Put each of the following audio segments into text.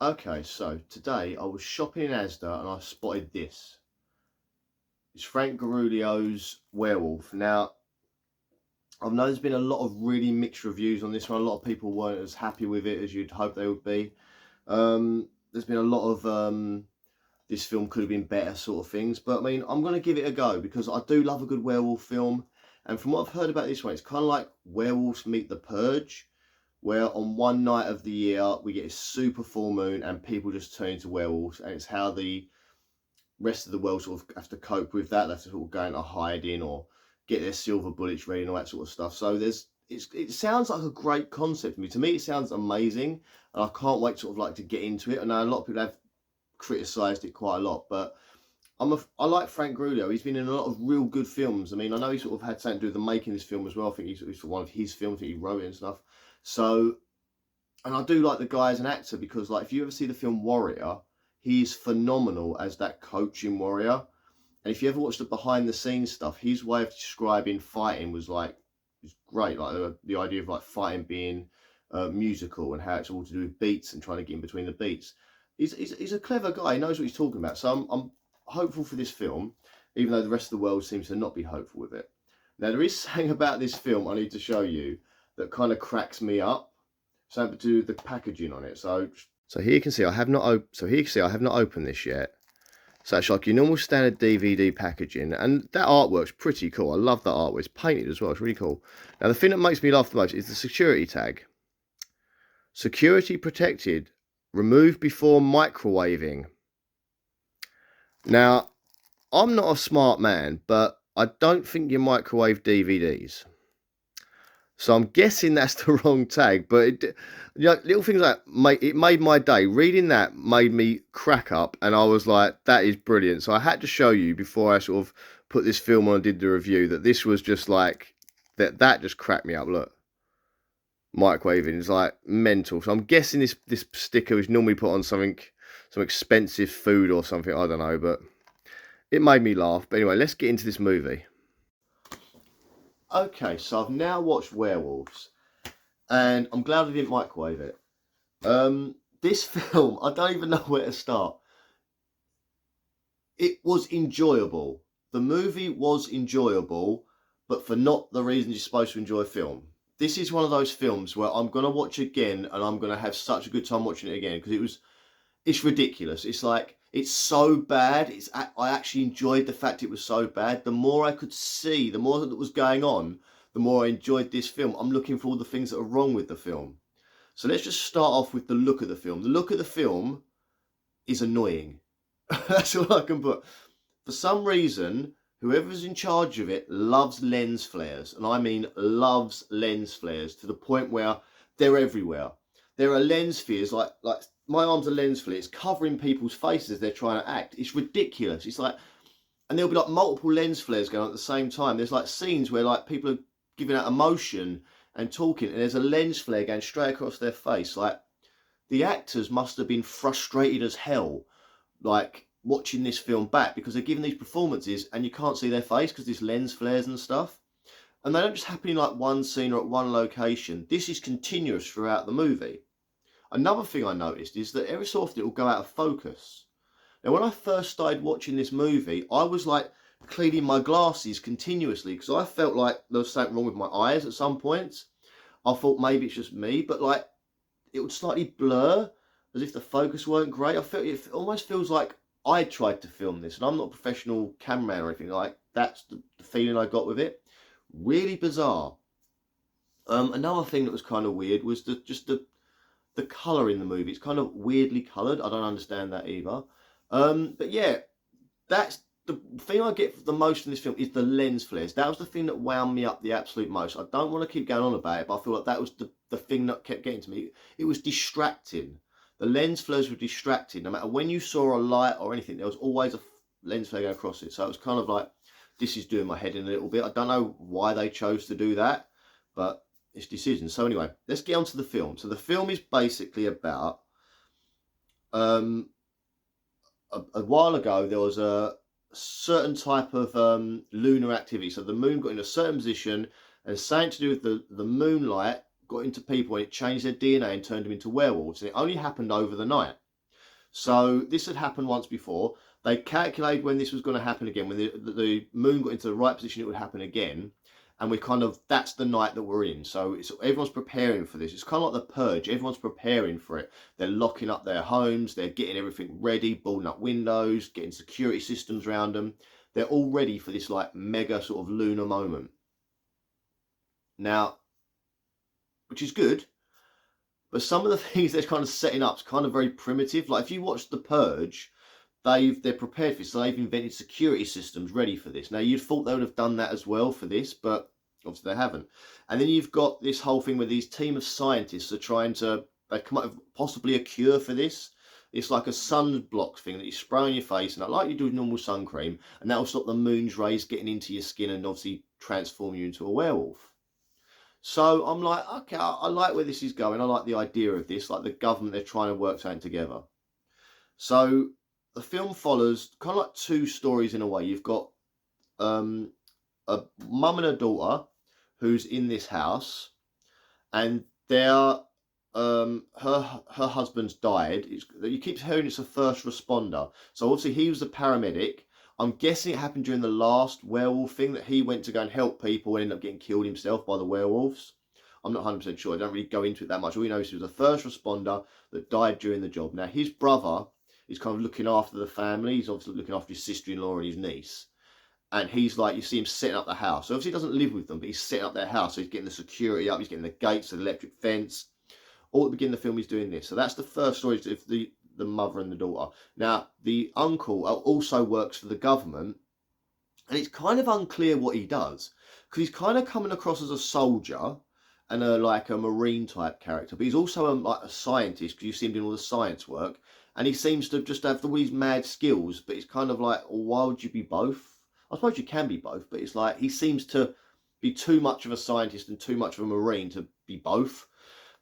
Okay, so today I was shopping in Asda and I spotted this. It's Frank Garulio's Werewolf. Now, I've known there's been a lot of really mixed reviews on this one. A lot of people weren't as happy with it as you'd hope they would be. There's been a lot of this film could have been better sort of things. But I mean, I'm going to give it a go because I do love a good werewolf film. And from what I've heard about this one, it's kind of like Werewolves Meet the Purge, where on one night of the year we get a super full moon and people just turn into werewolves, and it's how the rest of the world sort of have to cope with that. They have to sort of go into hiding or get their silver bullets ready and all that sort of stuff. So it sounds like a great concept to me. To me, it sounds amazing, and I can't wait sort of like to get into it. I know a lot of people have criticised it quite a lot, but I like Frank Grillo. He's been in a lot of real good films. I mean, I know he sort of had something to do with the making of this film as well. I think he's for one of his films. I think he wrote it and stuff. So, and I do like the guy as an actor because, like, if you ever see the film Warrior, he's phenomenal as that coach in Warrior. And if you ever watch the behind the scenes stuff, his way of describing fighting was great. Like the idea of like fighting being musical and how it's all to do with beats and trying to get in between the beats. He's a clever guy. He knows what he's talking about. So I'm hopeful for this film, even though the rest of the world seems to not be hopeful with it. Now, there is something about this film I need to show you that kind of cracks me up. Something to do with the packaging on it. So here you can see I have not opened this yet. So it's like your normal standard DVD packaging, and that artwork's pretty cool. I love that artwork. It's painted as well. It's really cool. Now, the thing that makes me laugh the most is the security tag. Security protected. Remove before microwaving. Now, I'm not a smart man, but I don't think you microwave DVDs. So I'm guessing that's the wrong tag, but little things like it made my day. Reading that made me crack up, and I was like, that is brilliant. So I had to show you before I sort of put this film on and did the review that this was just like, that just cracked me up. Look, microwaving is like mental. So I'm guessing this sticker is normally put on some expensive food or something. I don't know, but it made me laugh. But anyway, let's get into this movie. Okay, so I've now watched Werewolves, and I'm glad I didn't microwave it. This film, I don't even know where to start. It was enjoyable. The movie was enjoyable, but for not the reasons you're supposed to enjoy a film. This is one of those films where I'm going to watch again, and I'm going to have such a good time watching it again, because it's ridiculous. It's like, it's so bad. I actually enjoyed the fact it was so bad. The more I could see, the more that was going on, the more I enjoyed this film. I'm looking for all the things that are wrong with the film. So let's just start off with the look of the film. The look of the film is annoying. That's all I can put. For some reason, whoever's in charge of it loves lens flares. And I mean loves lens flares to the point where they're everywhere. There are lens flares like my arm's a lens flare. It's covering people's faces as they're trying to act. It's ridiculous. It's like, and there'll be like multiple lens flares going on at the same time. There's like scenes where like people are giving out emotion and talking, and there's a lens flare going straight across their face. Like, the actors must have been frustrated as hell, like watching this film back, because they're giving these performances and you can't see their face because there's lens flares and stuff. And they don't just happen in like one scene or at one location. This is continuous throughout the movie. Another thing I noticed is that every so often it will go out of focus. Now, when I first started watching this movie, I was like cleaning my glasses continuously because I felt like there was something wrong with my eyes at some points. I thought maybe it's just me, but like it would slightly blur as if the focus weren't great. I felt it almost feels like I tried to film this, and I'm not a professional cameraman or anything. Like, that's the feeling I got with it. Really bizarre. Another thing that was kind of weird was the colour in the movie. It's kind of weirdly coloured. I don't understand that either. But yeah, that's the thing I get the most in this film is the lens flares. That was the thing that wound me up the absolute most. I don't want to keep going on about it, but I feel like that was the thing that kept getting to me. It was distracting. The lens flares were distracting. No matter when you saw a light or anything, there was always a lens flare going across it. So it was kind of like, this is doing my head in a little bit. I don't know why they chose to do that, but it's decisions. So anyway, let's get on to the film. So the film is basically about a while ago there was a certain type of lunar activity. So the moon got in a certain position, and something to do with the moonlight got into people, and it changed their DNA and turned them into werewolves. And it only happened over the night. So this had happened once before. They calculated when this was going to happen again, when the moon got into the right position, it would happen again. And we kind of, that's the night that we're in. So everyone's preparing for this. It's kind of like the purge. Everyone's preparing for it. They're locking up their homes. They're getting everything ready, boarding up windows, getting security systems around them. They're all ready for this like mega sort of lunar moment. Now, which is good. But some of the things they're kind of setting up is kind of very primitive. Like if you watch The Purge, they're prepared for this. So they've invented security systems ready for this. Now you'd thought they would have done that as well for this, but obviously they haven't. And then you've got this whole thing where these team of scientists are trying to, they come up with possibly a cure for this. It's like a sunblock thing that you spray on your face, and like you do with normal sun cream, and that will stop the moon's rays getting into your skin and obviously transform you into a werewolf. So I'm like, okay, I like where this is going. I like the idea of this, like the government, they're trying to work something together. So the film follows kind of like two stories in a way. You've got a mum and a daughter who's in this house, and they're her husband's died. You keep hearing it's a first responder. So obviously he was a paramedic. I'm guessing it happened during the last werewolf thing, that he went to go and help people and ended up getting killed himself by the werewolves. I'm not 100% sure. I don't really go into it that much. All you know is he was a first responder that died during the job. Now, his brother is kind of looking after the family. He's obviously looking after his sister-in-law and his niece. And he's like, you see him setting up the house. So obviously he doesn't live with them, but he's setting up their house. So he's getting the security up. He's getting the gates, the electric fence. All at the beginning of the film, he's doing this. So that's the first story of the mother and the daughter. Now, the uncle also works for the government, and it's kind of unclear what he does, because he's kind of coming across as a soldier and like a marine type character, but he's also like a scientist, because you see him doing all the science work, and he seems to just have all these mad skills, but it's kind of like, well, why would you be both? I suppose you can be both, but it's like he seems to be too much of a scientist and too much of a marine to be both,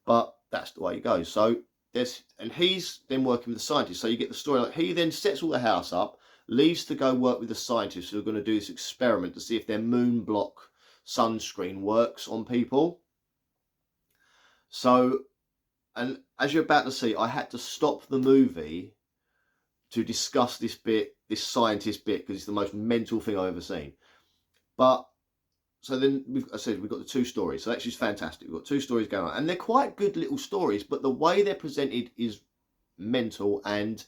but that's the way it goes. So and he's then working with the scientists. So you get the story, like he then sets all the house up, leaves to go work with the scientists who are going to do this experiment to see if their moon block sunscreen works on people. So, and as you're about to see, I had to stop the movie to discuss this scientist bit, because it's the most mental thing I've ever seen. But so then we've got the two stories. So that's just fantastic. We've got two stories going on, and they're quite good little stories, but the way they're presented is mental. And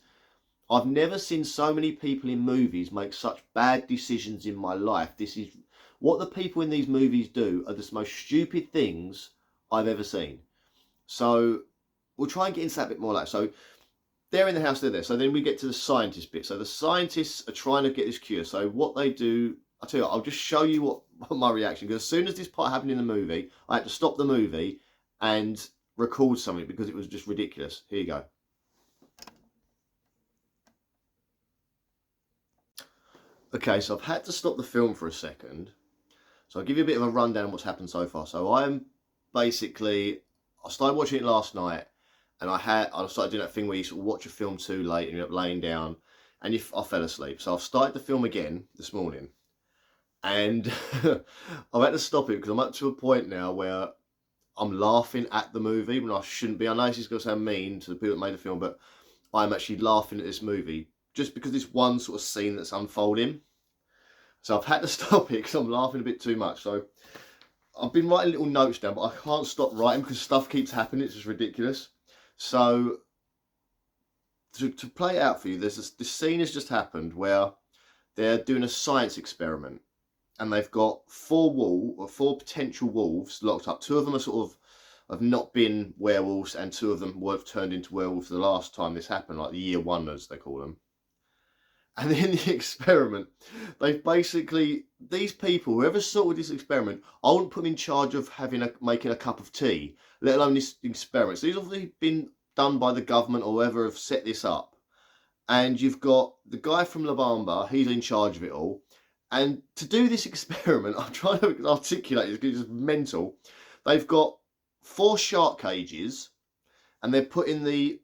I've never seen so many people in movies make such bad decisions in my life. This is what the people in these movies do, are the most stupid things I've ever seen. So we'll try and get into that a bit more later. So they're in the house, they're there. So then we get to the scientist bit. So the scientists are trying to get this cure. So what they do, I'll tell you what, I'll just show you what my reaction, because as soon as this part happened in the movie, I had to stop the movie and record something because it was just ridiculous. Here you go. Okay, so I've had to stop the film for a second. So I'll give you a bit of a rundown of what's happened so far. So I started watching it last night, and I started doing that thing where you sort of watch a film too late and you're up laying down, and I fell asleep. So I've started the film again this morning. And I've had to stop it because I'm up to a point now where I'm laughing at the movie when I shouldn't be. I know this is going to sound mean to the people that made the film, but I'm actually laughing at this movie just because this one sort of scene that's unfolding. So I've had to stop it because I'm laughing a bit too much. So I've been writing little notes down, but I can't stop writing because stuff keeps happening. It's just ridiculous. So to play it out for you, this scene has just happened where they're doing a science experiment. And they've got four potential wolves locked up. Two of them are sort of have not been werewolves, and two of them were turned into werewolves the last time this happened, like the year one, as they call them. And in the experiment, they've basically, these people, whoever sorted this experiment, I wouldn't put them in charge of making a cup of tea, let alone this experiment. So these have obviously been done by the government or whoever have set this up. And you've got the guy from La Bamba, he's in charge of it all. And to do this experiment, I'm trying to articulate this because it's mental. They've got 4 shark cages, and they're putting the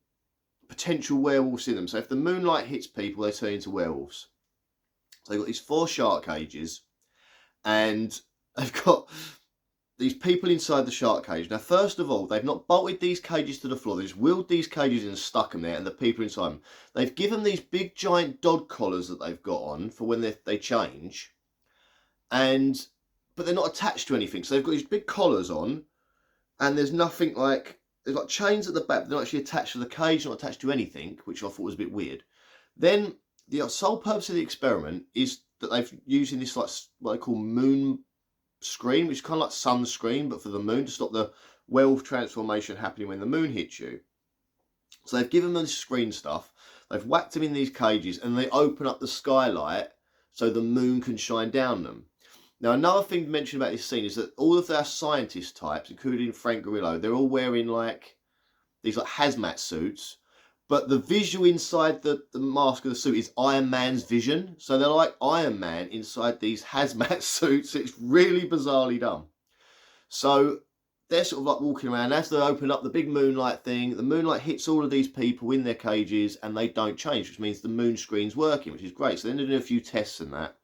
potential werewolves in them. So if the moonlight hits people, they turn into werewolves. So they've got these 4 shark cages, and they've got these people inside the shark cage. Now, first of all, they've not bolted these cages to the floor. They just wheeled these cages in and stuck them there, and the people inside them. They've given these big giant dog collars that they've got on for when they change, but they're not attached to anything. So they've got these big collars on, and there's nothing like, there's like chains at the back, but they're not actually attached to the cage, not attached to anything, which I thought was a bit weird. Then the sole purpose of the experiment is that they've using this like what they call moon screen, which is kind of like sunscreen, but for the moon, to stop the werewolf transformation happening when the moon hits you. So they've given them this screen stuff, they've whacked them in these cages, and they open up the skylight so the moon can shine down them. Now, another thing to mention about this scene is that all of their scientist types, including Frank Grillo, they're all wearing like these like hazmat suits, but the visual inside the mask of the suit is Iron Man's vision. So they're like Iron Man inside these hazmat suits. It's really bizarrely done. So they're sort of like walking around. As they open up the big moonlight thing, the moonlight hits all of these people in their cages and they don't change, which means the moon screen's working, which is great. So then they're doing a few tests and that.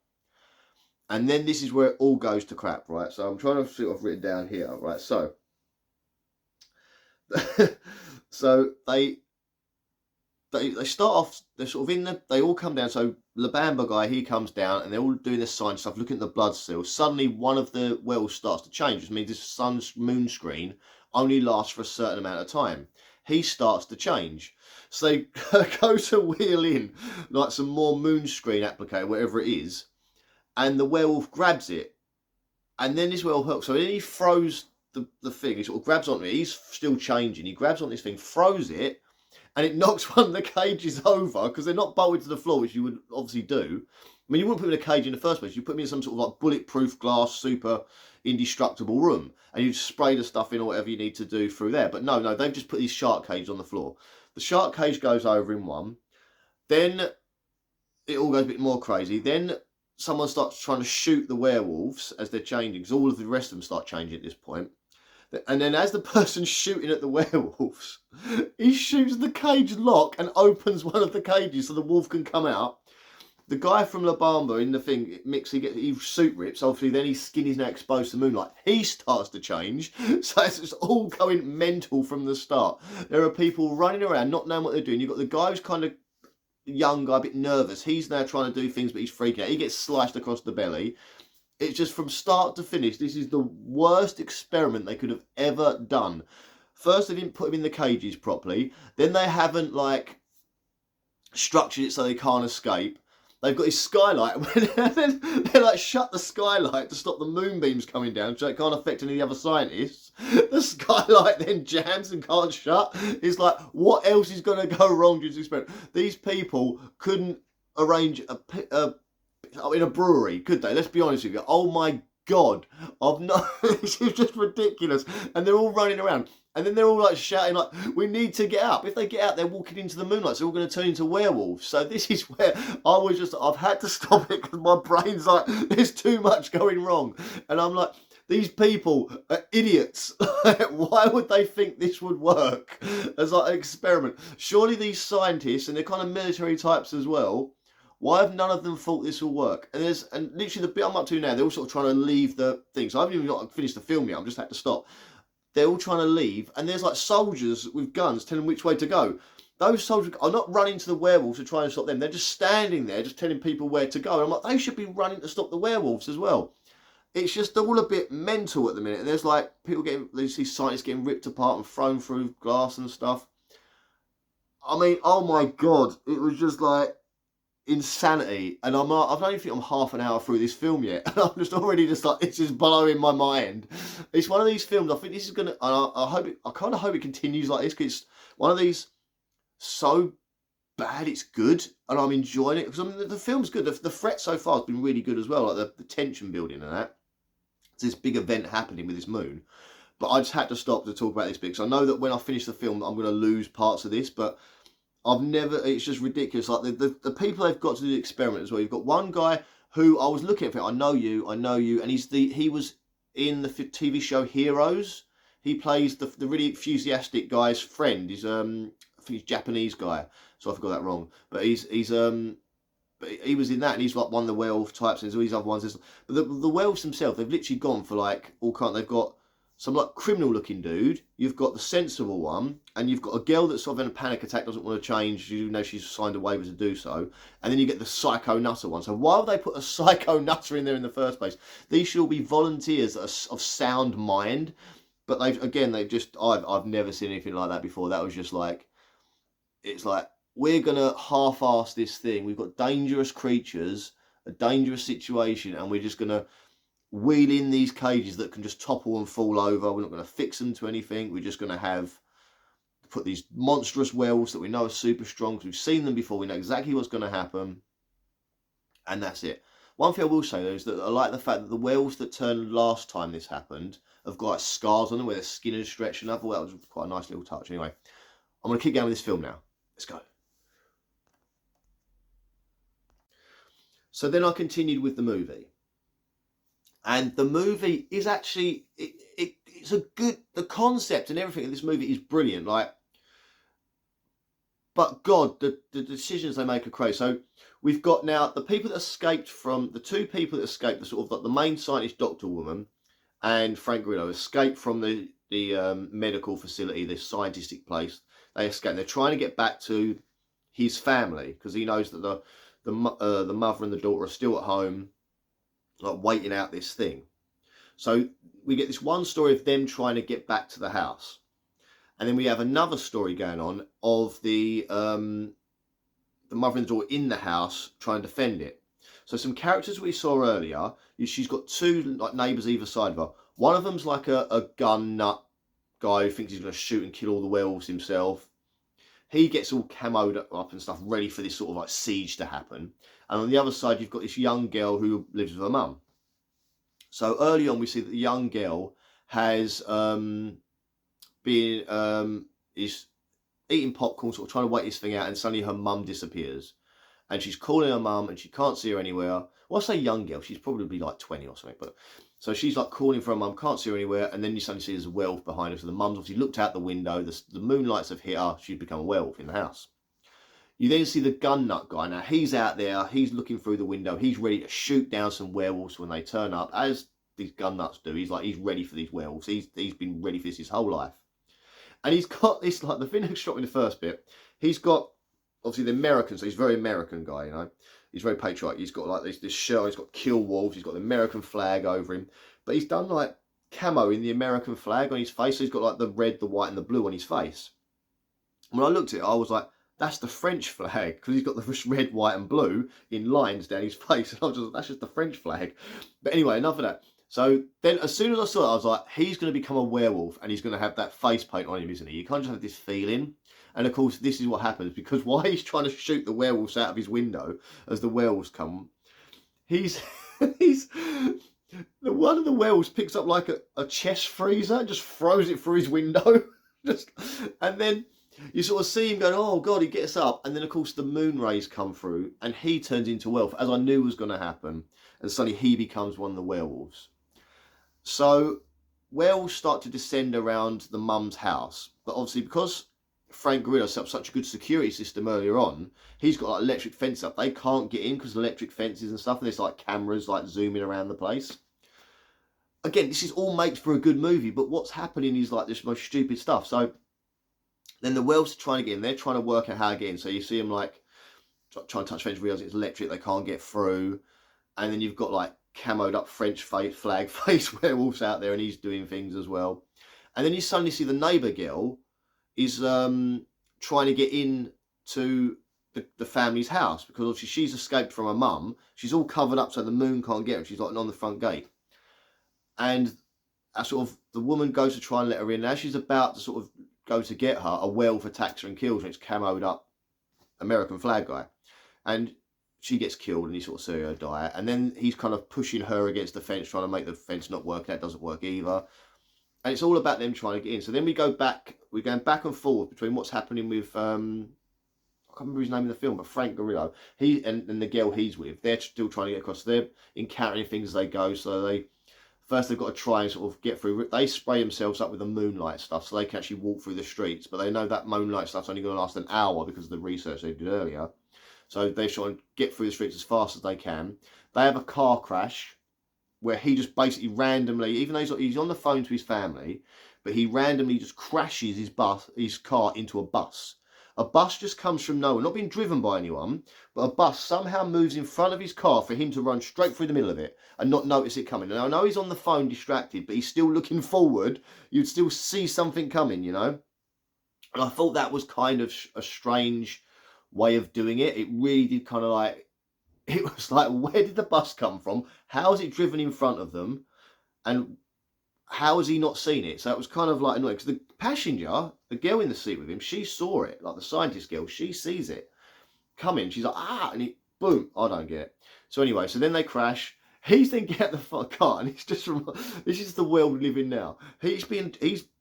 And then this is where it all goes to crap, right? So I'm trying to see what I've written down here, right? So, they start off, they're sort of they all come down. So the Bamba guy, he comes down and they're all doing this science stuff, looking at the blood cells. Suddenly one of the wells starts to change, which means this moon screen only lasts for a certain amount of time. He starts to change. So they go to wheel in like some more moon screen applicator, whatever it is, and the werewolf grabs it. And then this werewolf hooks. So then he throws the thing, he sort of grabs onto it, he's still changing, he grabs on this thing, throws it, and it knocks one of the cages over, because they're not bolted to the floor, which you would obviously do. I mean, you wouldn't put them in a cage in the first place. You put them in some sort of like bulletproof glass, super indestructible room, and you spray the stuff in or whatever you need to do through there. But no, they've just put these shark cages on the floor. The shark cage goes over in one. Then it all goes a bit more crazy. Then someone starts trying to shoot the werewolves as they're changing, because all of the rest of them start changing at this point. And then as the person's shooting at the werewolves, he shoots the cage lock and opens one of the cages so the wolf can come out. The guy from La Bamba in the thing, he suit rips, obviously then his skin is now exposed to the moonlight. He starts to change, so it's all going mental from the start. There are people running around, not knowing what they're doing. You've got the guy who's kind of young guy, a bit nervous. He's now trying to do things, but he's freaking out. He gets sliced across the belly. It's just from start to finish, this is the worst experiment they could have ever done. First, they didn't put him in the cages properly. Then they haven't like structured it so they can't escape. They've got his skylight, and then they like shut the skylight to stop the moonbeams coming down, so it can't affect any of the other scientists. The skylight then jams and can't shut. It's like, what else is going to go wrong during this experiment? These people couldn't arrange in a brewery, could they? Let's be honest with you. Oh my God, this is just ridiculous. And they're all running around, and then they're all like shouting like, we need to get up. If they get out, they're walking into the moonlight, so they're all going to turn into werewolves. So this is where I've had to stop it, because my brain's like, there's too much going wrong. And I'm like, these people are idiots. Why would they think this would work as like an experiment? Surely these scientists, and they're kind of military types as well, why have none of them thought this will work? And literally the bit I'm up to now, they're all sort of trying to leave the thing. So I haven't even got to finish the film yet. I've just had to stop. They're all trying to leave, and there's like soldiers with guns telling them which way to go. Those soldiers are not running to the werewolves to try and stop them. They're just standing there, just telling people where to go. And I'm like, they should be running to stop the werewolves as well. It's just all a bit mental at the minute. And there's like people these scientists getting ripped apart and thrown through glass and stuff. I mean, oh my God, it was just like insanity. And I don't even think I'm half an hour through this film yet, and I'm just already just like, it's just blowing my mind. It's one of these films, I think this is gonna, I kind of hope it continues like this, because it's one of these so bad it's good, and I'm enjoying it, because I mean, the film's good. The threat so far has been really good as well, like the tension building and that. It's this big event happening with this moon. But I just had to stop to talk about this bit, because I know that when I finish the film I'm going to lose parts of this, but it's just ridiculous. Like the people they've got to do the experiment as well. You've got one guy who I was looking at, I know you, and he was in the TV show Heroes. He plays the really enthusiastic guy's friend. He's I think he's Japanese guy, so I forgot that wrong. But but he was in that, and he's like one of the werewolf types, and there's all these other ones. But the werewolves themselves, they've literally gone for like all kind. They've got some like criminal looking dude, you've got the sensible one, and you've got a girl that's sort of in a panic attack, doesn't want to change, you know she's signed a waiver to do so, and then you get the psycho nutter one. So why would they put a psycho nutter in there in the first place? These should all be volunteers that are of sound mind, but they've just, I've never seen anything like that before. That was just like, it's like, we're gonna half-ass this thing. We've got dangerous creatures, a dangerous situation, and we're just gonna wheel in these cages that can just topple and fall over. We're not going to fix them to anything. We're just going to put these monstrous werewolves that we know are super strong because we've seen them before. We know exactly what's going to happen, and that's it. One thing I will say though is that I like the fact that the werewolves that turned last time this happened have got like scars on them where their skin is stretched enough. Well, that was quite a nice little touch. Anyway, I'm going to keep going with this film now. Let's go. So then I continued with the movie. And the movie is actually, it's a good, the concept and everything in this movie is brilliant. Like, but God, the decisions they make are crazy. So we've got now the people that escaped from, the two people that escaped, the sort of like the main scientist doctor woman and Frank Grillo escaped from the medical facility, this scientific place. They escaped. They're trying to get back to his family because he knows that the mother and the daughter are still at home, like waiting out this thing. So we get this one story of them trying to get back to the house, and then we have another story going on of the mother and daughter in the house trying to defend it. So some characters we saw earlier, she's got two like neighbours either side of her. One of them's like a gun nut guy who thinks he's going to shoot and kill all the werewolves himself. He gets all camoed up and stuff, ready for this sort of like siege to happen. And on the other side, you've got this young girl who lives with her mum. So early on, we see that the young girl has is eating popcorn, sort of trying to wait this thing out, and suddenly her mum disappears. And she's calling her mum, and she can't see her anywhere. Well, I say young girl, she's probably like 20 or something. But so she's like calling for her mum, can't see her anywhere, and then you suddenly see there's a werewolf behind her. So the mum's obviously looked out the window, the moonlights have hit her, she's become a werewolf in the house. You then see the gun nut guy. Now he's out there, he's looking through the window, he's ready to shoot down some werewolves when they turn up, as these gun nuts do. He's ready for these werewolves. He's been ready for this his whole life. And he's got this, like the thing that struck me in the first bit, he's got obviously the American, so he's a very American guy, you know. He's very patriotic. He's got like this shirt, he's got kill wolves, he's got the American flag over him. But he's done like camo in the American flag on his face. So he's got like the red, the white and the blue on his face. When I looked at it, I was like, that's the French flag, because he's got the red, white and blue in lines down his face. And I was just, that's just the French flag. But anyway, enough of that. So then as soon as I saw it, I was like, he's going to become a werewolf and he's going to have that face paint on him, isn't he? You can't just have this feeling. And of course, this is what happens, because while he's trying to shoot the werewolves out of his window as the werewolves come, one of the werewolves picks up like a chest freezer and just throws it through his window. And then you sort of see him going, oh God, he gets up. And then of course the moon rays come through and he turns into a werewolf, as I knew was going to happen. And suddenly he becomes one of the werewolves. So werewolves start to descend around the mum's house. But obviously because Frank Grillo set up such a good security system earlier on, he's got like electric fence up. They can't get in because of electric fences and stuff. And there's like cameras like zooming around the place. Again, this is all makes for a good movie, but what's happening is like this most stupid stuff. So then the werewolves are trying to get in. They're trying to work out how to get in. So you see them like trying to touch fence, realise it's electric. They can't get through. And then you've got like camoed up French flag face werewolves out there, and he's doing things as well. And then you suddenly see the neighbour girl is trying to get in to the family's house, because obviously she's escaped from her mum. She's all covered up so the moon can't get her. She's like on the front gate. And sort of the woman goes to try and let her in. As she's about to sort of go to get her, a werewolf attacks her and kills her. It's camoed up American flag guy. And she gets killed and he sort of sees her die. And then he's kind of pushing her against the fence, trying to make the fence not work. That doesn't work either. And it's all about them trying to get in. So then we go back, we're going back and forth between what's happening with, I can't remember his name in the film, but Frank Grillo. He and the girl he's with, they're still trying to get across. They're encountering things as they go. So they've got to try and sort of get through. They spray themselves up with the moonlight stuff so they can actually walk through the streets. But they know that moonlight stuff's only going to last an hour because of the research they did earlier. So they're trying to get through the streets as fast as they can. They have a car crash. where he just basically randomly, even though he's on the phone to his family, but he randomly just crashes his car into a bus. A bus just comes from nowhere, not being driven by anyone, but a bus somehow moves in front of his car for him to run straight through the middle of it and not notice it coming. And I know he's on the phone distracted, but he's still looking forward. You'd still see something coming, you know? And I thought that was kind of a strange way of doing it. It really did kind of like, it was like, where did the bus come from? How is it driven in front of them? And how has he not seen it? So it was kind of like annoying, because the passenger, the girl in the seat with him, she saw it, like the scientist girl, she sees it coming. She's like, ah, and it, boom, I don't get it. So anyway, so then they crash. He's then get the car, and it's just, this is the world we live in now. He's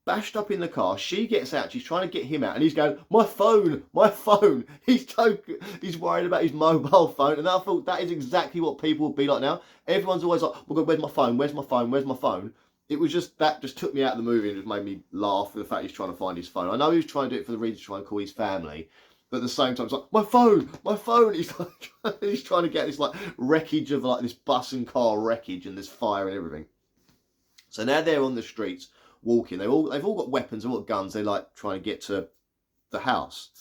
bashed up in the car. She gets out. She's trying to get him out, and he's going, my phone, my phone. He's worried about his mobile phone, and I thought that is exactly what people would be like now. Everyone's always like, oh God, where's my phone? Where's my phone? Where's my phone? It was just, that just took me out of the movie and just made me laugh for the fact he's trying to find his phone. I know he was trying to do it for the reason to try and call his family, but at the same time, it's like, my phone, my phone. He's like, he's trying to get this like wreckage of like this bus and car wreckage and this fire and everything. So now they're on the streets walking. They've all got weapons, they've all got guns. They like trying to get to the house,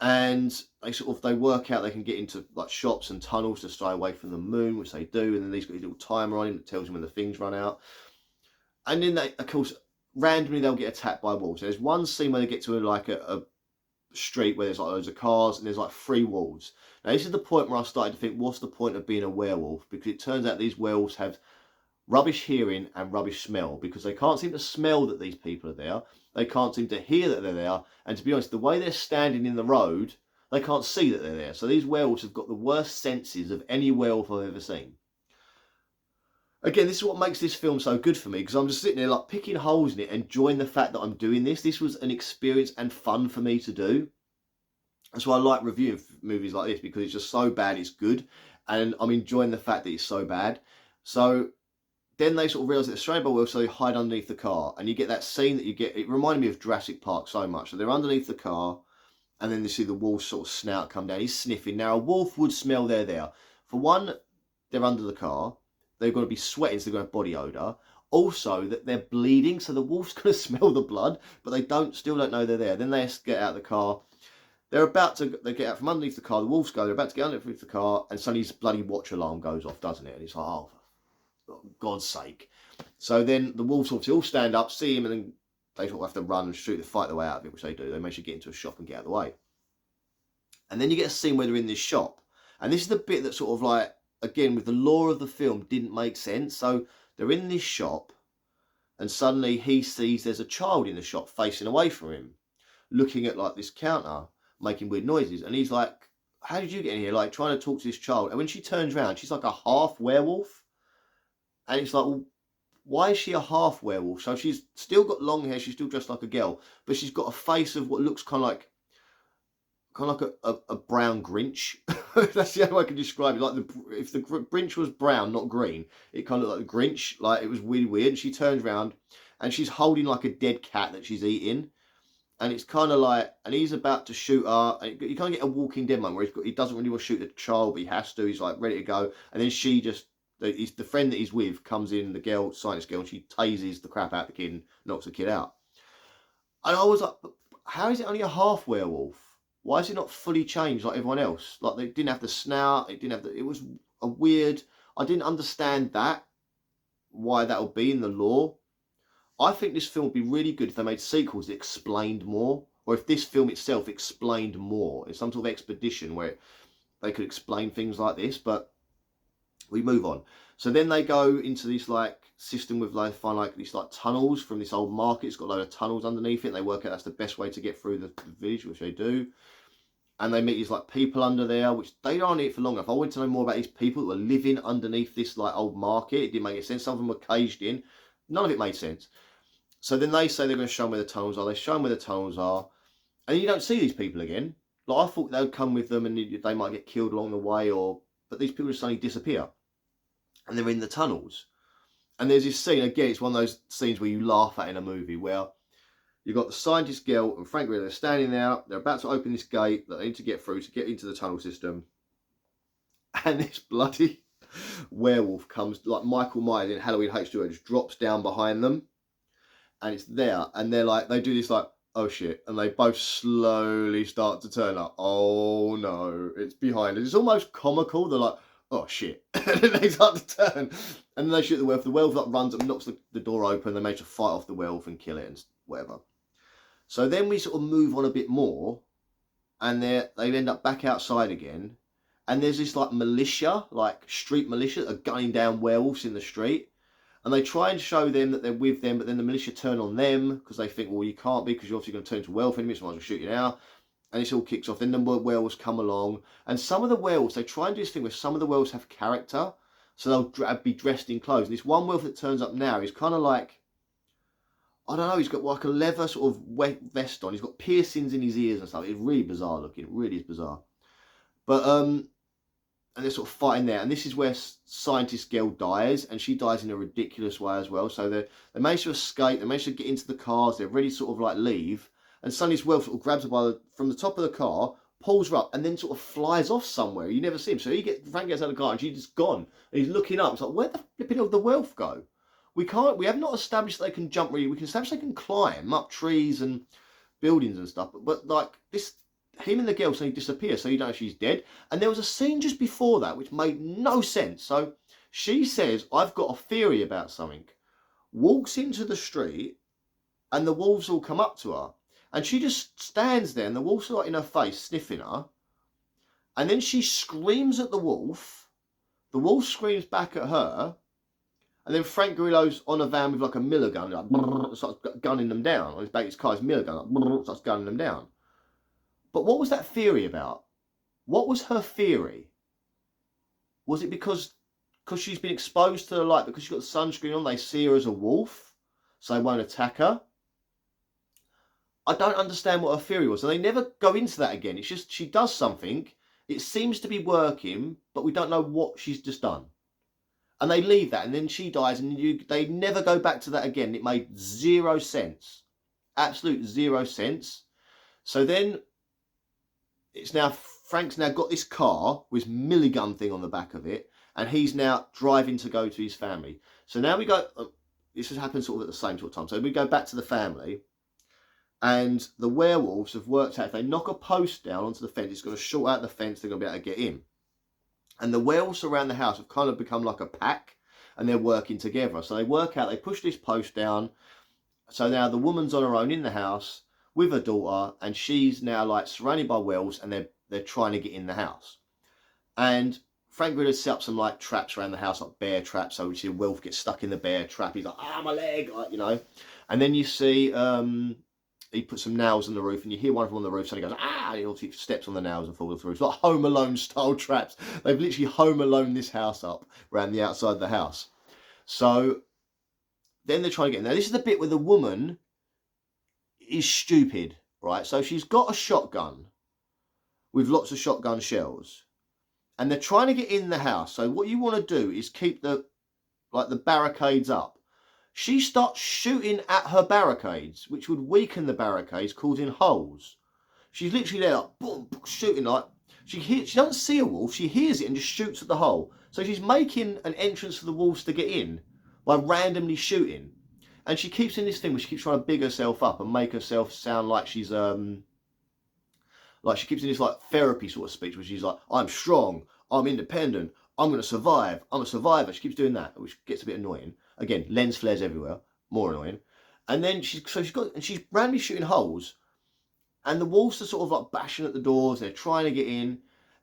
and they work out they can get into like shops and tunnels to stay away from the moon, which they do. And then he's got his little timer on him that tells him when the things run out. And then they, of course, randomly they'll get attacked by wolves. There's one scene where they get to like a street where there's like loads of cars and there's like 3 wolves. Now this is the point where I started to think, what's the point of being a werewolf? Because it turns out these werewolves have rubbish hearing and rubbish smell, because they can't seem to smell that these people are there. They can't seem to hear that they're there. And to be honest, the way they're standing in the road, they can't see that they're there. So these werewolves have got the worst senses of any werewolf I've ever seen. Again, this is what makes this film so good for me, because I'm just sitting there like picking holes in it, enjoying the fact that I'm doing this. This was an experience and fun for me to do. That's why I like reviewing movies like this, because it's just so bad it's good, and I'm enjoying the fact that it's so bad. So then they sort of realise that they're surrounded by wolves, so they hide underneath the car, and you get that scene that you get. It reminded me of Jurassic Park so much. So they're underneath the car, and then they see the wolf's sort of snout come down. He's sniffing. Now a wolf would smell they're there. For one, they're under the car. They're going to be sweating, so they're going to have body odour. Also, that they're bleeding, so the wolf's going to smell the blood, but they still don't know they're there. Then they get out of the car. They get out from underneath the car. The wolves go, they're about to get underneath the car, and suddenly his bloody watch alarm goes off, doesn't it? And it's like, oh, for God's sake. So then the wolves obviously all stand up, see him, and then they sort of have to run and shoot, fight their way out of it, which they do. They manage to get into a shop and get out of the way. And then you get a scene where they're in this shop. And this is the bit that sort of like, again, with the lore of the film, didn't make sense. So they're in this shop, and suddenly he sees there's a child in the shop facing away from him, looking at like this counter, making weird noises. And he's like, how did you get in here? Like trying to talk to this child. And when she turns around, she's like a half werewolf. And it's like, well, why is she a half werewolf? So she's still got long hair, she's still dressed like a girl, but she's got a face of what looks kind of like a brown Grinch. That's the only way I can describe it. Like if the Grinch was brown, not green, it kind of looked like the Grinch. Like it was really weird. And she turns around and she's holding like a dead cat that she's eating. And it's kind of like, and he's about to shoot her. And you kind of get a Walking Dead moment where he doesn't really want to shoot the child, but he has to. He's like ready to go. And then she just, the friend that he's with comes in, the girl, scientist girl, and she tases the crap out of the kid and knocks the kid out. And I was like, how is it only a half werewolf? Why is it not fully changed like everyone else? Like they didn't have the snout, it was a weird, I didn't understand that, why that would be in the lore. I think this film would be really good if they made sequels that explained more, or if this film itself explained more. It's some sort of expedition where they could explain things like this, but we move on. So then they go into this like system with like, find like these like tunnels from this old market. It's got a load of tunnels underneath it. And they work out that's the best way to get through the village, which they do. And they meet these like people under there, which they don't need it for long enough. I wanted to know more about these people that were living underneath this like old market. It didn't make any sense. Some of them were caged in. None of it made sense. So then they say they're going to show them where the tunnels are. They show them where the tunnels are. And you don't see these people again. Like I thought they would come with them and they might get killed along the way, but these people just suddenly disappear. And they're in the tunnels. And there's this scene, again, it's one of those scenes where you laugh at in a movie, where you've got the scientist girl and Frank Grillo, they're standing there, they're about to open this gate that they need to get through to get into the tunnel system. And this bloody werewolf comes, like Michael Myers in Halloween H2O, just drops down behind them, and it's there, and they're like, they do this like, oh shit, and they both slowly start to turn up. Oh no, it's behind us. It's almost comical. They're like, oh shit, and then they start to turn, and then they shoot the werewolf. The werewolf like runs up, knocks the door open. They manage to fight off the werewolf and kill it and whatever. So then we sort of move on a bit more, and they end up back outside again, and there's this like militia, like street militia, that are gunning down werewolves in the street. And they try and show them that they're with them, but then the militia turn on them because they think, well, you can't be because you're obviously going to turn into a werewolf enemy, so I might as well shoot you now. And this all kicks off. Then the werewolves come along. And some of the werewolves, they try and do this thing where some of the werewolves have character. So they'll be dressed in clothes. And this one werewolf that turns up now, he's kind of like, I don't know, he's got like a leather sort of wet vest on. He's got piercings in his ears and stuff. It's really bizarre looking. It really is bizarre. But, and they're sort of fighting there, and this is where scientist girl dies, and she dies in a ridiculous way as well. So they manage to escape, they manage to get into the cars, they're ready to sort of like leave, and suddenly this werewolf sort of grabs her from the top of the car, pulls her up, and then sort of flies off somewhere. You never see him. So Frank gets out of the car, and she's just gone. And he's looking up. It's like, where the flipping hell did the werewolf go? We have not established that they can jump really. We can establish they can climb up trees and buildings and stuff, but like this. Him and the girl suddenly disappear, so you don't know she's dead. And there was a scene just before that which made no sense. So she says, I've got a theory about something. Walks into the street, and the wolves all come up to her. And she just stands there, and the wolves are like in her face, sniffing her. And then she screams at the wolf. The wolf screams back at her. And then Frank Grillo's on a van with like a Miller gun, like, starts gunning them down. On his back of his car, his Miller gun, like, starts gunning them down. But what was that theory about? What was her theory? Was it because she's been exposed to the light, because she's got the sunscreen on, they see her as a wolf, so they won't attack her? I don't understand what her theory was. And they never go into that again. It's just she does something, it seems to be working, but we don't know what she's just done. And they leave that, and then she dies, and they never go back to that again. It made zero sense. Absolute zero sense. So then Frank's now got this car with this milligun thing on the back of it, and he's now driving to go to his family. So now we go, this has happened sort of at the same sort of time. So we go back to the family, and the werewolves have worked out if they knock a post down onto the fence, it's going to short out the fence, they're going to be able to get in. And the werewolves around the house have kind of become like a pack, and they're working together. So they work out, they push this post down. So now the woman's on her own in the house with her daughter, and she's now like surrounded by werewolves, and they're trying to get in the house. And Frank Grillo set up some like traps around the house, like bear traps, so we see a werewolf get stuck in the bear trap. He's like, my leg, like, you know. And then you see he put some nails on the roof, and you hear one of them on the roof, and he goes, and he obviously steps on the nails and falls off the roof. It's like Home Alone style traps. They've literally Home Alone this house up around the outside of the house. So then they're trying to get in. Now this is the bit where the woman is stupid, right? So she's got a shotgun with lots of shotgun shells, and they're trying to get in the house. So what you want to do is keep the barricades up. She starts shooting at her barricades, which would weaken the barricades, causing holes. She's literally there, like, boom, shooting, like, she doesn't see a wolf, she hears it and just shoots at the hole. So she's making an entrance for the wolves to get in by randomly shooting. And she keeps in this thing where she keeps trying to big herself up and make herself sound like she's, like she keeps in this like therapy sort of speech where she's like, I'm strong, I'm independent, I'm going to survive, I'm a survivor. She keeps doing that, which gets a bit annoying. Again, lens flares everywhere, more annoying. And then she's randomly shooting holes, and the wolves are sort of like bashing at the doors, they're trying to get in.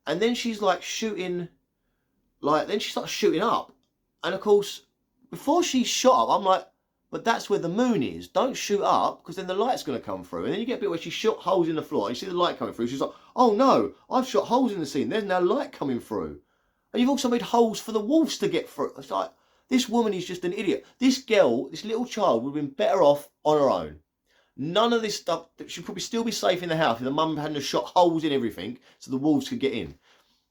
And then she's like shooting, then she starts shooting up. And of course, before she shot up, I'm like, but that's where the moon is. Don't shoot up, because then the light's going to come through. And then you get a bit where she shot holes in the floor, and you see the light coming through. She's like, oh no, I've shot holes in the scene. There's no light coming through. And you've also made holes for the wolves to get through. It's like, this woman is just an idiot. This girl, this little child, would have been better off on her own. None of this stuff, she'd probably still be safe in the house if the mum hadn't shot holes in everything so the wolves could get in.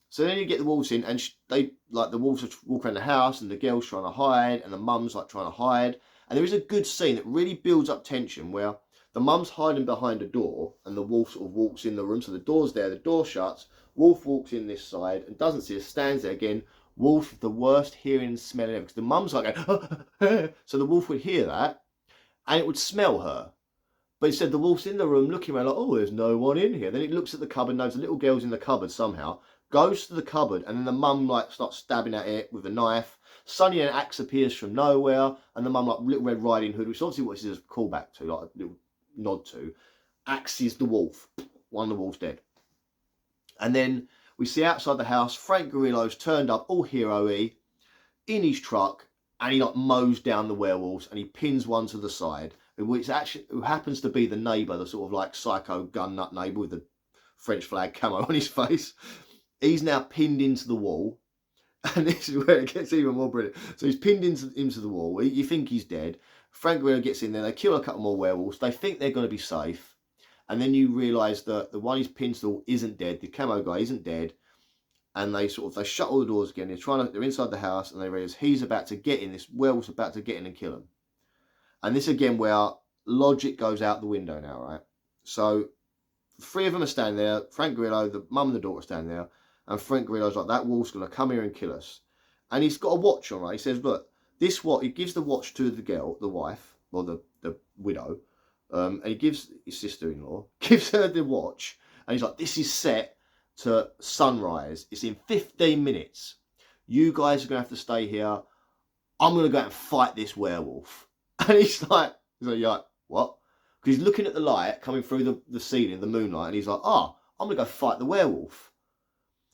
So then you get the wolves in, and the wolves are walking around the house, and the girl's trying to hide, and the mum's like trying to hide. And there is a good scene that really builds up tension where the mum's hiding behind a door, and the wolf sort of walks in the room. So the door's there, the door shuts, wolf walks in this side and doesn't see her, stands there again, Wolf, the worst hearing and smelling ever, because the mum's like, so the wolf would hear that and it would smell her. But instead, the wolf's in the room looking around like, oh, there's no one in here. Then it looks at the cupboard, knows the little girl's in the cupboard somehow, goes to the cupboard, and then the mum like starts stabbing at it with a knife. Suddenly an axe appears from nowhere, and the mum, like Little Red Riding Hood, which obviously what this is a callback to, like a little nod to, axes the wolf. One of the wolves dead. And then we see outside the house, Frank Grillo's turned up all hero-y in his truck, and he like mows down the werewolves and he pins one to the side, which actually who happens to be the neighbour, the sort of like psycho gun nut neighbour with the French flag camo on his face. He's now pinned into the wall, and this is where it gets even more brilliant. So he's pinned into the wall. You think he's dead. Frank Grillo gets in there. They kill a couple more werewolves. They think they're going to be safe. And then you realise that the one he's pinned to the wall isn't dead. The camo guy isn't dead. And they shut all the doors again. They're inside the house, and they realise he's about to get in. This werewolf's about to get in and kill him. And this again, where logic goes out the window now, right? So the three of them are standing there. Frank Grillo, the mum and the daughter, stand there. And Frank Grillo's like, that wolf's going to come here and kill us. And he's got a watch on, right? He says, look, this watch. He gives the watch to the girl, the wife, or the widow. And he gives his sister-in-law, gives her the watch. And he's like, this is set to sunrise. It's in 15 minutes. You guys are going to have to stay here. I'm going to go out and fight this werewolf. And he's like what? Because he's looking at the light coming through the ceiling, the moonlight, and he's like, I'm going to go fight the werewolf.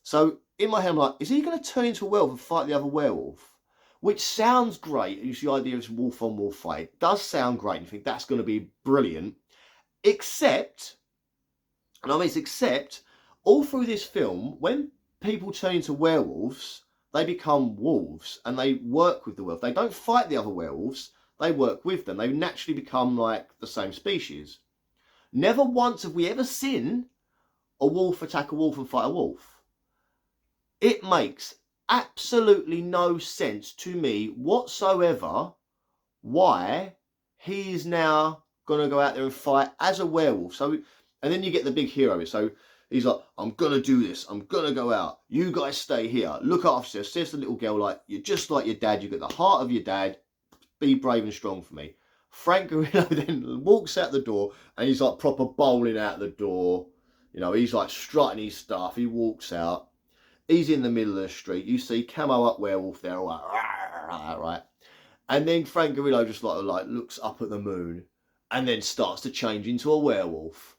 So in my head, I'm like, is he going to turn into a werewolf and fight the other werewolf? Which sounds great. It's the idea of this wolf on wolf fight. It does sound great. You think that's going to be brilliant. Except all through this film, when people turn into werewolves, they become wolves and they work with the wolf. They don't fight the other werewolves. They work with them. They naturally become like the same species. Never once have we ever seen a wolf attack a wolf and fight a wolf. It makes absolutely no sense to me whatsoever why he is now going to go out there and fight as a werewolf. So, and then you get the big hero. So he's like, I'm going to do this. I'm going to go out. You guys stay here. Look after yourself. Says the little girl, like, you're just like your dad. You've got the heart of your dad. Be brave and strong for me. Frank Grillo then walks out the door and he's like proper bowling out the door. You know, he's like strutting his stuff. He walks out. He's in the middle of the street. You see camo up werewolf there, all like, right? And then Frank Grillo just like looks up at the moon and then starts to change into a werewolf.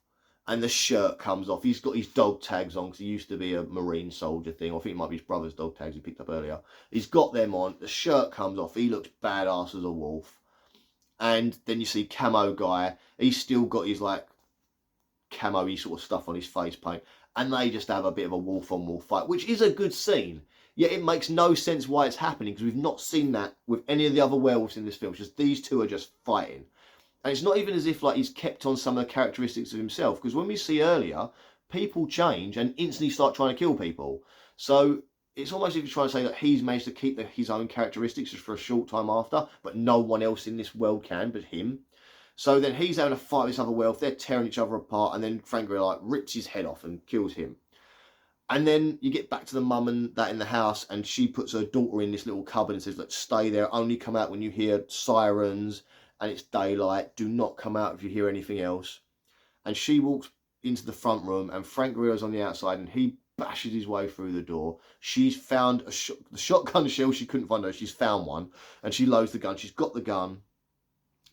And the shirt comes off. He's got his dog tags on because he used to be a Marine soldier thing. I think it might be his brother's dog tags he picked up earlier. He's got them on. The shirt comes off. He looks badass as a wolf. And then you see camo guy. He's still got his like camo-y sort of stuff on his face paint. And they just have a bit of a wolf-on-wolf fight, which is a good scene. Yet it makes no sense why it's happening because we've not seen that with any of the other werewolves in this film. It's just these two are just fighting. And it's not even as if like he's kept on some of the characteristics of himself. Because when we see earlier, people change and instantly start trying to kill people. So it's almost like he's trying to say that he's managed to keep his own characteristics just for a short time after. But no one else in this world can but him. So then he's having a fight with this other werewolf. They're tearing each other apart. And then Frank Grillo like rips his head off and kills him. And then you get back to the mum and that in the house. And she puts her daughter in this little cupboard and says, look, stay there. Only come out when you hear sirens. And it's daylight. Do not come out if you hear anything else. And she walks into the front room and Frank Grillo's on the outside and he bashes his way through the door. She's found the shotgun shell. She couldn't find her. She's found one and she loads the gun. She's got the gun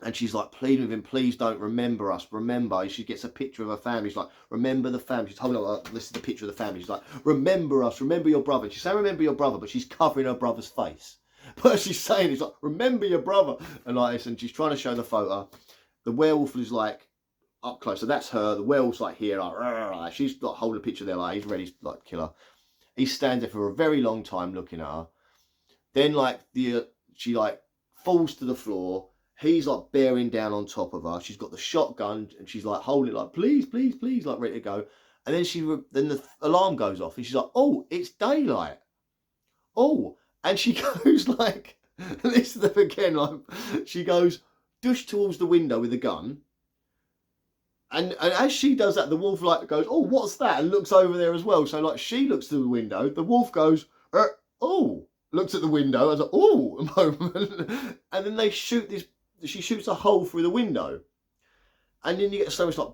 and she's like pleading with him, please don't remember us. Remember. She gets a picture of her family. She's like, remember the family. She's holding up, this is the picture of the family. She's like, remember us. Remember your brother. She's saying, remember your brother, but she's covering her brother's face. But she's saying, it's like, remember your brother. And like this, and she's trying to show the photo. The werewolf is like up close. So that's her. The werewolf's like here. Like, she's like holding a picture there. Like, he's ready to like kill her. He stands there for a very long time looking at her. Then like she like falls to the floor. He's like bearing down on top of her. She's got the shotgun and she's like holding it like, please, please, please, like ready to go. And then then the alarm goes off and she's like, oh, it's daylight. Oh. And she goes like, listen to them again, like, she goes, dush towards the window with a gun. And as she does that, the wolf like goes, oh, what's that? And looks over there as well. So like she looks through the window. The wolf goes, oh. looked at the window. I was like, oh, a moment. And then they shoot this. She shoots a hole through the window, and then you get so much like,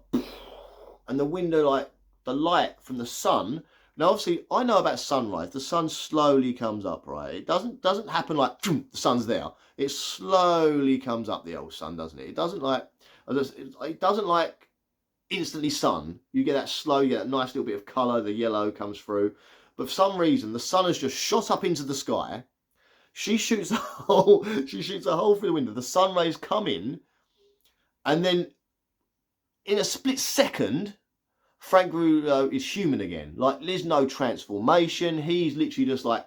and the window, like the light from the sun. Now, obviously, I know about sunrise. The sun slowly comes up, right? It doesn't happen like the sun's there. It slowly comes up, the old sun, doesn't it? It doesn't like instantly sun. You get that slow, you get that nice little bit of colour. The yellow comes through, but for some reason, the sun has just shot up into the sky. She shoots a hole. She shoots a hole through the window. The sun rays come in, and then in a split second, Frank Grillo is human again. Like, there's no transformation. He's literally just like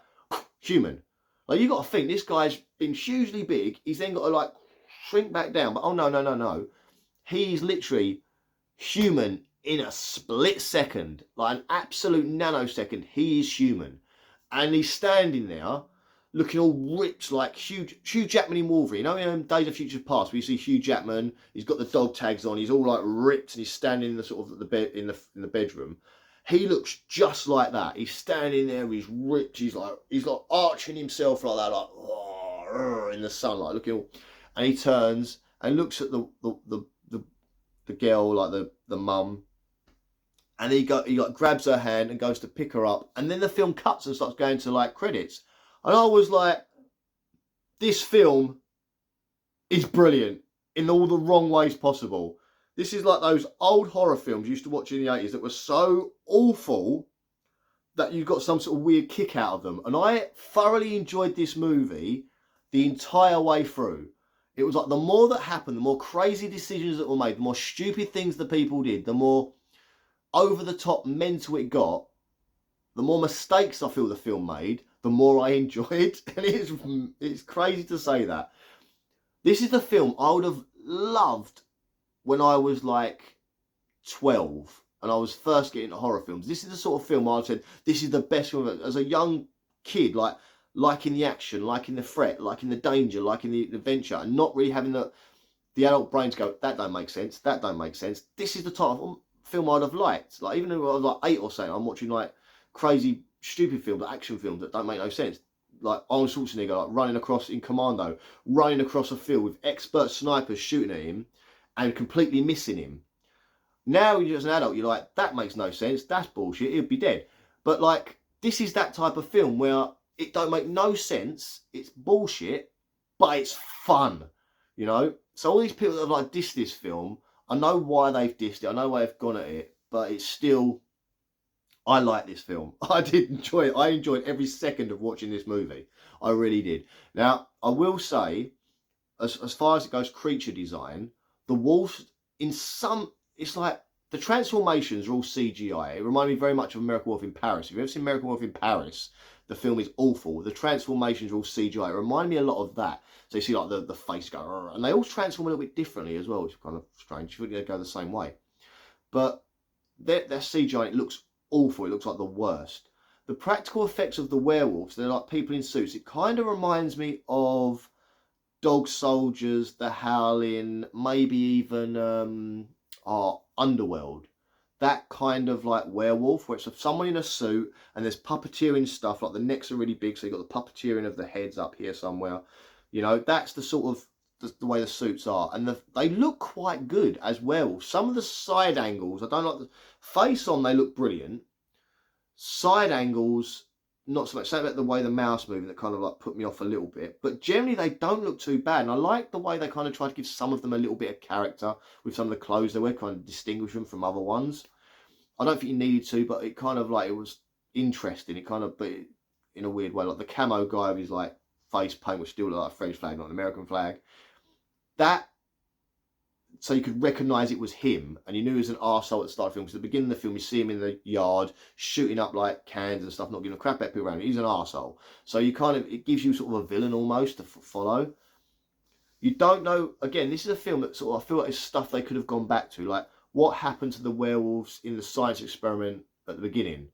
human. Like, you got to think, this guy's been hugely big. He's then got to like shrink back down. But oh no, no, no, no. He's literally human in a split second. Like an absolute nanosecond. He is human. And he's standing there looking all ripped like Hugh Jackman in Wolverine. You know, in Days of Future Past, where you see Hugh Jackman, he's got the dog tags on, he's all like ripped, and he's standing in the sort of the bed in the bedroom. He looks just like that. He's standing there, he's ripped, he's like arching himself like that, like oh, in the sunlight, looking all. And he turns and looks at the girl, like the mum, and he like grabs her hand and goes to pick her up, and then the film cuts and starts going to like credits. And I was like, this film is brilliant in all the wrong ways possible. This is like those old horror films you used to watch in the 80s that were so awful that you got some sort of weird kick out of them. And I thoroughly enjoyed this movie the entire way through. It was like the more that happened, the more crazy decisions that were made, the more stupid things that people did, the more over the top mental it got, the more mistakes I feel the film made, the more I enjoyed. And it's crazy to say that. This is the film I would have loved when I was like 12 and I was first getting into horror films. This is the sort of film I said, this is the best film. As a young kid, liking the action, liking the threat, liking the danger, liking the adventure, and not really having the adult brains go, that don't make sense, that don't make sense. This is the type of film I'd have liked. Like, even if I was like 8 or something, I'm watching like crazy stupid films, action films that don't make no sense, like Arnold Schwarzenegger like running across in Commando, running across a field with expert snipers shooting at him and completely missing him. Now, as an adult, you're like, that makes no sense, that's bullshit, he'd be dead. But like, this is that type of film where it don't make no sense, it's bullshit, but it's fun, you know? So all these people that have like dissed this film, I know why they've dissed it, I know why they've gone at it, but it's still, I like this film. I did enjoy it. I enjoyed every second of watching this movie. I really did. Now, I will say, as far as it goes creature design, the wolves, it's like, the transformations are all CGI. It reminded me very much of American Wolf in Paris. If you've ever seen American Wolf in Paris, the film is awful. The transformations are all CGI. It reminded me a lot of that. So you see like the face go, and they all transform a little bit differently as well, which is kind of strange. You think they'd go the same way. But they're CGI, it looks awful. It looks like the worst. The practical effects of the werewolves, they're like people in suits. It kind of reminds me of Dog Soldiers, The Howling, maybe even Underworld. That kind of like werewolf where it's someone in a suit and there's puppeteering stuff, like the necks are really big, so you've got the puppeteering of the heads up here somewhere. You know, that's the sort of the way the suits are, and they look quite good as werewolves. Some of the side angles, I don't like the face on, they look brilliant. Side angles, not so much. Say about the way the mouse moving, that kind of like put me off a little bit, but generally they don't look too bad. And I like the way they kind of try to give some of them a little bit of character with some of the clothes they wear, kind of distinguish them from other ones. I don't think you needed to, but it kind of like, it was interesting. It kind of, but in a weird way, like the camo guy with his like face paint, which still looked like a French flag, not an American flag. That, so you could recognise it was him, and you knew he was an arsehole at the start of the film, because at the beginning of the film you see him in the yard shooting up like cans and stuff, not giving a crap about people around him. He's an arsehole. So you kind of, it gives you sort of a villain almost to follow. You don't know, again, this is a film that sort of, I feel like it's stuff they could have gone back to, like what happened to the werewolves in the science experiment at the beginning.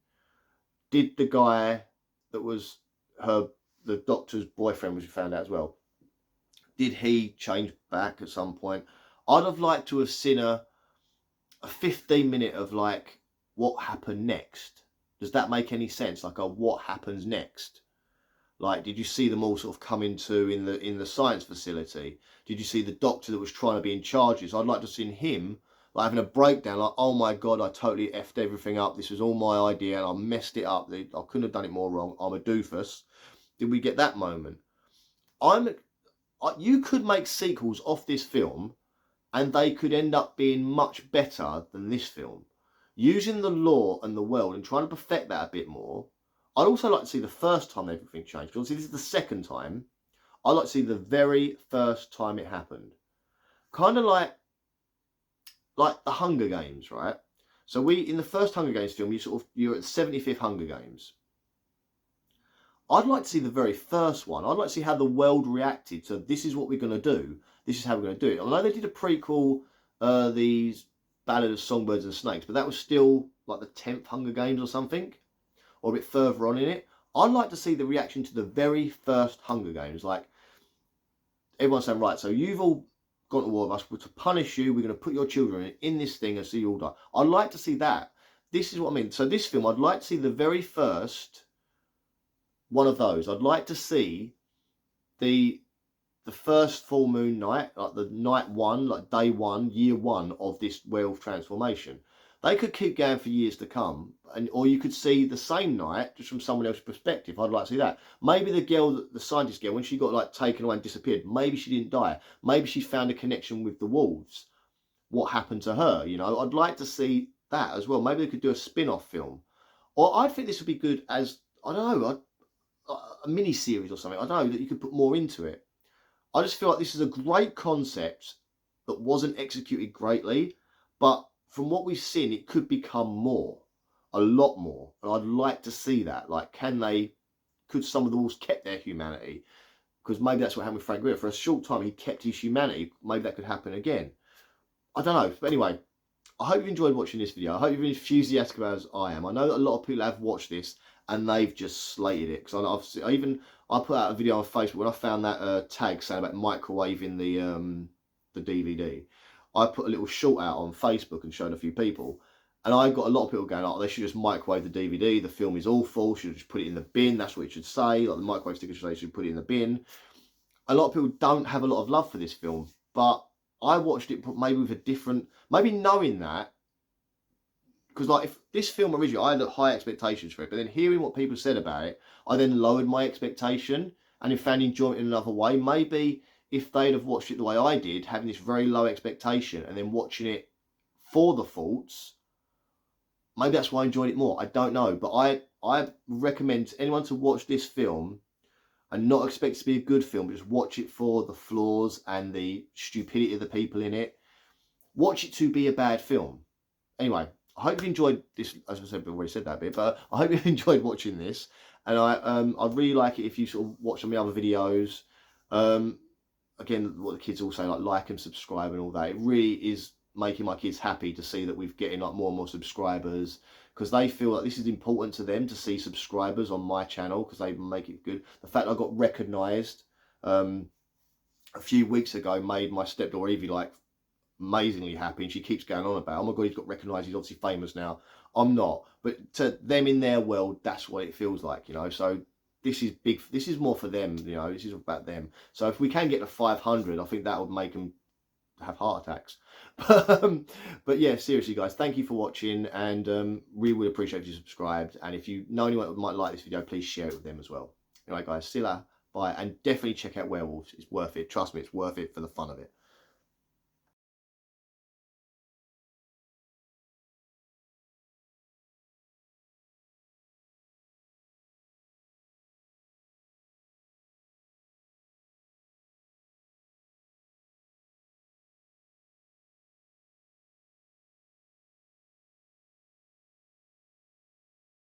Did the guy that was the doctor's boyfriend, which we found out as well, did he change back at some point? I'd have liked to have seen a 15-minute of like what happened next. Does that make any sense? Like a what happens next? Like, did you see them all sort of come into in the science facility? Did you see the doctor that was trying to be in charge? So I'd like to see him like having a breakdown, like, oh my God, I totally effed everything up. This was all my idea and I messed it up. I couldn't have done it more wrong. I'm a doofus. Did we get that moment? You could make sequels off this film and they could end up being much better than this film. Using the lore and the world and trying to perfect that a bit more. I'd also like to see the first time everything changed. Because obviously this is the second time. I'd like to see the very first time it happened. Kind of like the Hunger Games, right? So in the first Hunger Games film, you're at the 75th Hunger Games. I'd like to see the very first one. I'd like to see how the world reacted to this is what we're going to do. This is how we're going to do it. Although they did a prequel, the Ballad of Songbirds and Snakes, but that was still like the 10th Hunger Games or something, or a bit further on in it. I'd like to see the reaction to the very first Hunger Games. Like, everyone's saying, right, so you've all gone to war with us. We're to punish you. We're going to put your children in this thing and see you all die. I'd like to see that. This is what I mean. So this film, I'd like to see the very first one of those. I'd like to see the first full moon night, like the night one, like day one, year one of this werewolf transformation. They could keep going for years to come, or you could see the same night just from someone else's perspective. I'd like to see that. Maybe the girl, the scientist girl, when she got like taken away and disappeared, maybe she didn't die. Maybe she found a connection with the wolves. What happened to her? You know, I'd like to see that as well. Maybe they could do a spin-off film, or I think this would be good as, I don't know, a mini series or something. I don't know, that you could put more into it. I just feel like this is a great concept that wasn't executed greatly, but from what we've seen, it could become more, a lot more. And I'd like to see that. Like, could some of the wolves kept their humanity? Because maybe that's what happened with Frank Greer. For a short time, he kept his humanity. Maybe that could happen again. I don't know. But anyway, I hope you enjoyed watching this video. I hope you've been enthusiastic about it as I am. I know that a lot of people have watched this and they've just slated it. Because I put out a video on Facebook when I found that tag saying about microwaving the DVD. I put a little short out on Facebook and showed a few people. And I got a lot of people going, oh, they should just microwave the DVD. The film is awful. Should just put it in the bin. That's what it should say. Like the microwave sticker should say, should put it in the bin. A lot of people don't have a lot of love for this film. But I watched it maybe with a different, maybe knowing that. Because like if this film originally, I had high expectations for it. But then hearing what people said about it, I then lowered my expectation. And then found enjoyment in another way. Maybe if they'd have watched it the way I did, having this very low expectation and then watching it for the faults, maybe that's why I enjoyed it more. I don't know. But I recommend to anyone to watch this film and not expect it to be a good film, but just watch it for the flaws and the stupidity of the people in it. Watch it to be a bad film. Anyway, I hope you enjoyed this. As I said, I've already said that bit, but I hope you enjoyed watching this. And I'd really like it if you sort of watch some of the other videos. Again, what the kids all say, like and subscribe and all that. It really is making my kids happy to see that we're getting like more and more subscribers, because they feel like this is important to them to see subscribers on my channel, because they make it good. The fact I got recognised a few weeks ago made my stepdaughter Evie like amazingly happy, and she keeps going on about, oh my God, he's got recognised, he's obviously famous now. I'm not, but to them in their world, that's what it feels like, you know. So this is big. This is more for them, you know. This is about them. So if we can get to 500, I think that would make them have heart attacks. But yeah, seriously, guys, thank you for watching, and really would appreciate if you subscribed. And if you know anyone who might like this video, please share it with them as well. Anyway, guys, see you later. Bye, and definitely check out Werewolves. It's worth it. Trust me, it's worth it for the fun of it.